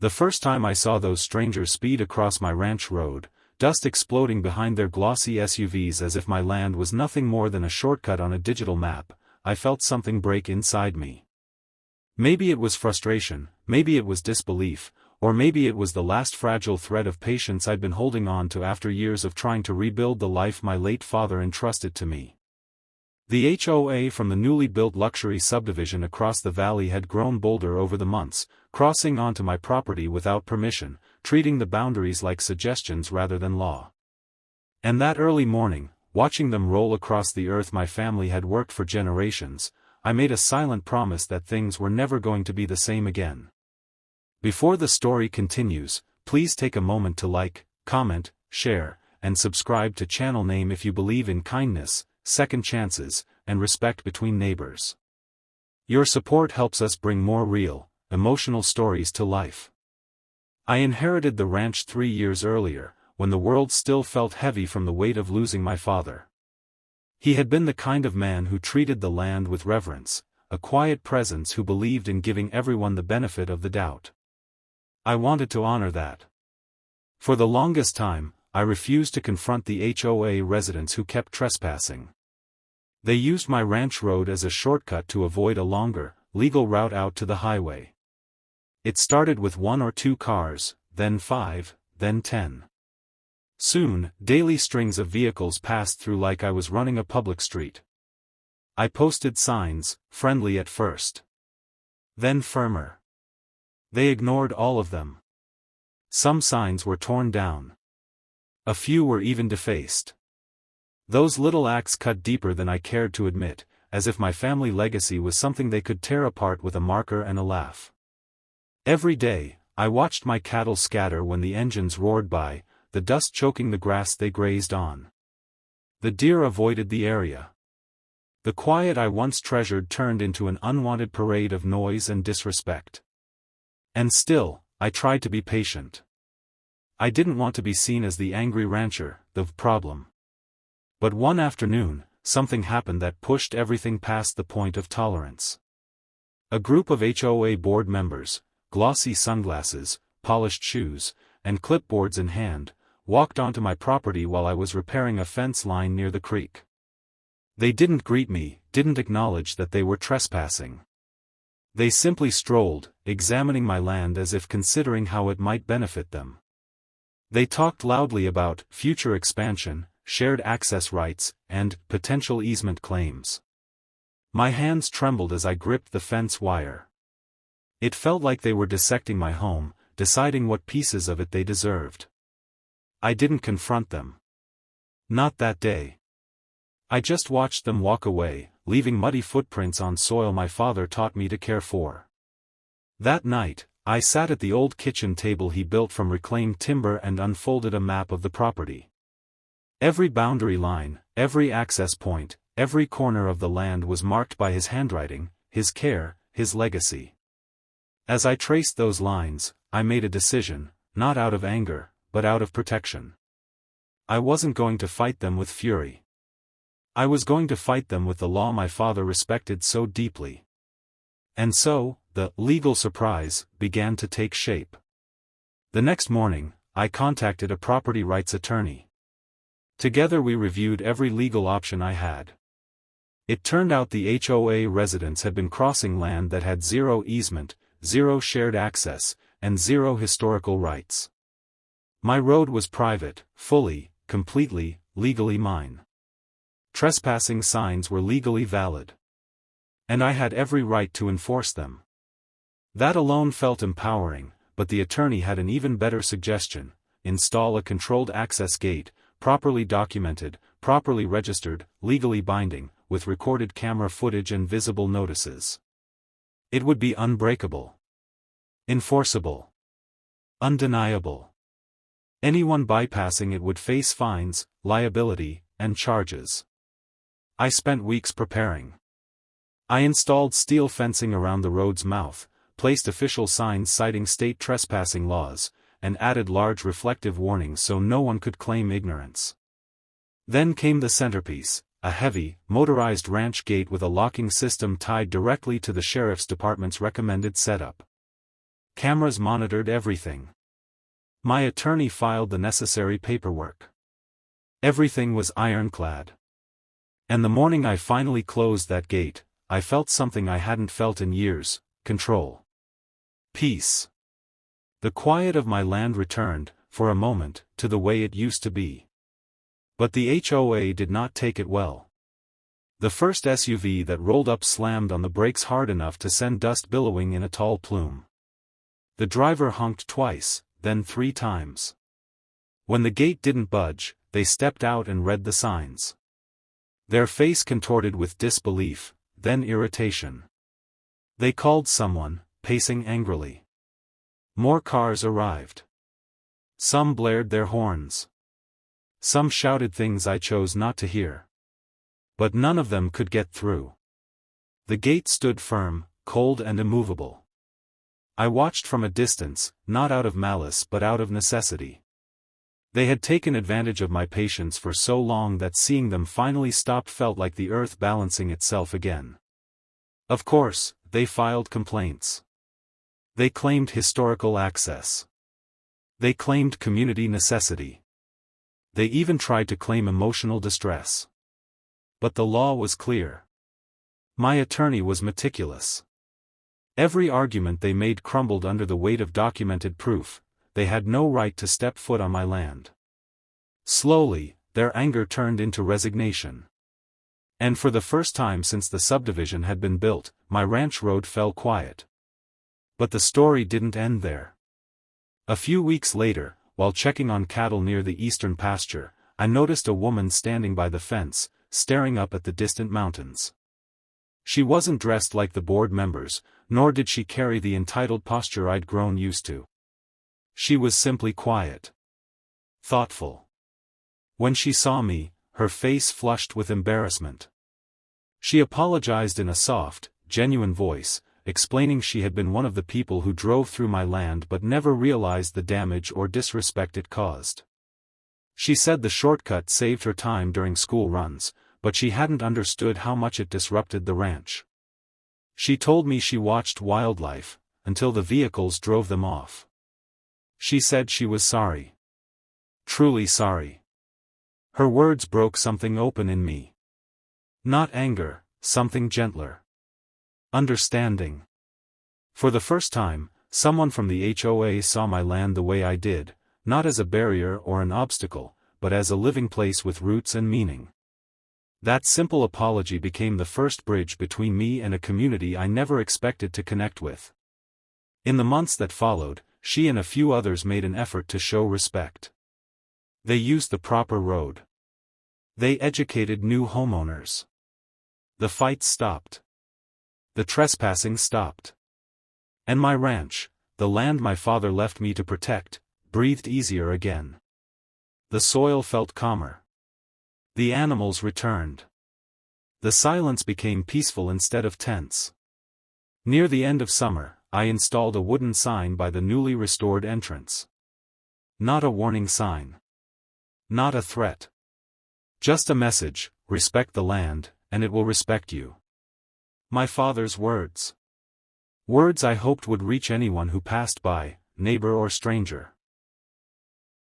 The first time I saw those strangers speed across my ranch road, dust exploding behind their glossy SUVs as if my land was nothing more than a shortcut on a digital map, I felt something break inside me. Maybe it was frustration, maybe it was disbelief, or maybe it was the last fragile thread of patience I'd been holding on to after years of trying to rebuild the life my late father entrusted to me. The HOA from the newly built luxury subdivision across the valley had grown bolder over the months, crossing onto my property without permission, treating the boundaries like suggestions rather than law. And that early morning, watching them roll across the earth my family had worked for generations, I made a silent promise that things were never going to be the same again. Before the story continues, please take a moment to like, comment, share, and subscribe to channel name if you believe in kindness, second chances, and respect between neighbors. Your support helps us bring more real, emotional stories to life. I inherited the ranch 3 years earlier, when the world still felt heavy from the weight of losing my father. He had been the kind of man who treated the land with reverence, a quiet presence who believed in giving everyone the benefit of the doubt. I wanted to honor that. For the longest time, I refused to confront the HOA residents who kept trespassing. They used my ranch road as a shortcut to avoid a longer, legal route out to the highway. It started with 1 or 2 cars, then 5, then 10. Soon, daily strings of vehicles passed through like I was running a public street. I posted signs, friendly at first. Then firmer. They ignored all of them. Some signs were torn down. A few were even defaced. Those little acts cut deeper than I cared to admit, as if my family legacy was something they could tear apart with a marker and a laugh. Every day, I watched my cattle scatter when the engines roared by, the dust choking the grass they grazed on. The deer avoided the area. The quiet I once treasured turned into an unwanted parade of noise and disrespect. And still, I tried to be patient. I didn't want to be seen as the angry rancher, the problem. But one afternoon, something happened that pushed everything past the point of tolerance. A group of HOA board members, glossy sunglasses, polished shoes, and clipboards in hand, walked onto my property while I was repairing a fence line near the creek. They didn't greet me, didn't acknowledge that they were trespassing. They simply strolled, examining my land as if considering how it might benefit them. They talked loudly about future expansion, shared access rights, and potential easement claims. My hands trembled as I gripped the fence wire. It felt like they were dissecting my home, deciding what pieces of it they deserved. I didn't confront them. Not that day. I just watched them walk away, leaving muddy footprints on soil my father taught me to care for. That night, I sat at the old kitchen table he built from reclaimed timber and unfolded a map of the property. Every boundary line, every access point, every corner of the land was marked by his handwriting, his care, his legacy. As I traced those lines, I made a decision, not out of anger, but out of protection. I wasn't going to fight them with fury. I was going to fight them with the law my father respected so deeply. And so, the legal surprise began to take shape. The next morning, I contacted a property rights attorney. Together we reviewed every legal option I had. It turned out the HOA residents had been crossing land that had 0 easement, 0 shared access, and 0 historical rights. My road was private, fully, completely, legally mine. Trespassing signs were legally valid. And I had every right to enforce them. That alone felt empowering, but the attorney had an even better suggestion: install a controlled access gate, properly documented, properly registered, legally binding, with recorded camera footage and visible notices. It would be unbreakable. Enforceable. Undeniable. Anyone bypassing it would face fines, liability, and charges. I spent weeks preparing. I installed steel fencing around the road's mouth, placed official signs citing state trespassing laws, and added large reflective warnings so no one could claim ignorance. Then came the centerpiece, a heavy, motorized ranch gate with a locking system tied directly to the sheriff's department's recommended setup. Cameras monitored everything. My attorney filed the necessary paperwork. Everything was ironclad. And the morning I finally closed that gate, I felt something I hadn't felt in years: control. Peace. The quiet of my land returned, for a moment, to the way it used to be. But the HOA did not take it well. The first SUV that rolled up slammed on the brakes hard enough to send dust billowing in a tall plume. The driver honked twice, then 3 times. When the gate didn't budge, they stepped out and read the signs. Their face contorted with disbelief, then irritation. They called someone, pacing angrily. More cars arrived. Some blared their horns. Some shouted things I chose not to hear. But none of them could get through. The gate stood firm, cold and immovable. I watched from a distance, not out of malice but out of necessity. They had taken advantage of my patience for so long that seeing them finally stop felt like the earth balancing itself again. Of course, they filed complaints. They claimed historical access. They claimed community necessity. They even tried to claim emotional distress. But the law was clear. My attorney was meticulous. Every argument they made crumbled under the weight of documented proof. They had no right to step foot on my land. Slowly, their anger turned into resignation. And for the first time since the subdivision had been built, my ranch road fell quiet. But the story didn't end there. A few weeks later, while checking on cattle near the eastern pasture, I noticed a woman standing by the fence, staring up at the distant mountains. She wasn't dressed like the board members, nor did she carry the entitled posture I'd grown used to. She was simply quiet. Thoughtful. When she saw me, her face flushed with embarrassment. She apologized in a soft, genuine voice, explaining she had been one of the people who drove through my land but never realized the damage or disrespect it caused. She said the shortcut saved her time during school runs, but she hadn't understood how much it disrupted the ranch. She told me she watched wildlife, until the vehicles drove them off. She said she was sorry. Truly sorry. Her words broke something open in me. Not anger, something gentler. Understanding. For the first time, someone from the HOA saw my land the way I did, not as a barrier or an obstacle, but as a living place with roots and meaning. That simple apology became the first bridge between me and a community I never expected to connect with. In the months that followed, she and a few others made an effort to show respect. They used the proper road. They educated new homeowners. The fights stopped. The trespassing stopped. And my ranch, the land my father left me to protect, breathed easier again. The soil felt calmer. The animals returned. The silence became peaceful instead of tense. Near the end of summer, I installed a wooden sign by the newly restored entrance. Not a warning sign. Not a threat. Just a message: respect the land, and it will respect you. My father's words. Words I hoped would reach anyone who passed by, neighbor or stranger.